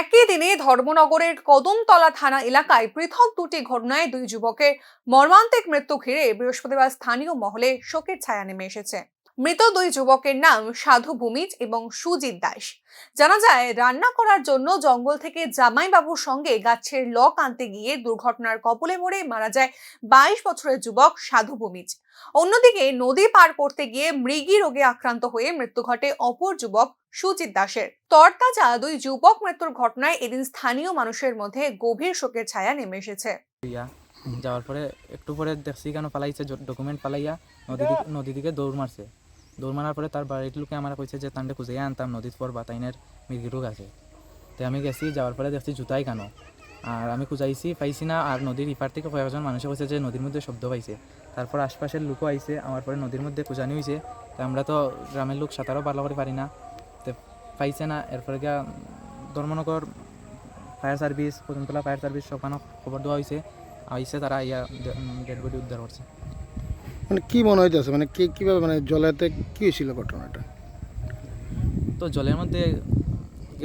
একই দিনে ধর্মনগরের কদমতলা থানা এলাকায় পৃথক দুটি ঘটনায় দুই যুবকের মর্মান্তিক মৃত্যু ঘিরে বৃহস্পতিবার স্থানীয় মহলে শোকের ছায়া নেমে এসেছে। মৃত দুই যুবকের নাম সাধু ভূমিজ এবং সুজিত দাস। জানা যায়, রান্না করার জন্য জঙ্গল থেকে জামাইবাবুর সঙ্গে গাছের লক আনতে গিয়ে দুর্ঘটনার কবলে পড়ে মারা যায় 22 বছরের যুবক সাধু ভূমিজ। অন্যদিকে নদী পার করতে গিয়ে মৃগী রোগে আক্রান্ত হয়ে মৃত্যু ঘটে অপর যুবক সুজিত দাসের। তরতাজা দুই যুবক মৃত্যুর ঘটনায় এদিন স্থানীয় মানুষের মধ্যে গভীর শোকের ছায়া নেমে এসেছে। যাওয়ার পরে একটু পরে দেখছি কেন পালাইছে, ডকুমেন্ট পালাইয়া নদী দিকে দৌড় মারছে। দৌড় মারার পরে তার বাড়ির লোকে আমার কইছে যে তান্ডে খুঁজে আনতাম নদীর পর বাতাইনের মৃগী রোগ আছে। তো আমি গেছি, যাওয়ার পরে দেখছি জুতাই কেন, আর আমি খুঁজাইছি পাইছি না। আর নদীর ইপার থেকে কয়েকজন মানুষে কইছে যে নদীর মধ্যে শব্দ পাইছে। তারপর আশপাশের লোকও আইছে, আমার পরে নদীর মধ্যে খুঁজানি হয়েছে। তো আমরা তো গ্রামের লোক সাঁতারও ভালো করে পারি না, তো পাইছে না। এরপরে গিয়া Dharmanagar fire service, Kadamtala fire service সবখানে খবর দেওয়া হয়েছে। আইসে তারা ইয়া ডেড বডি উদ্ধার করছে। মানে কি মনে হইতেছে, মানে কিভাবে, মানে জলেতে কি হয়েছিল ঘটনাটা? তো জলের মধ্যে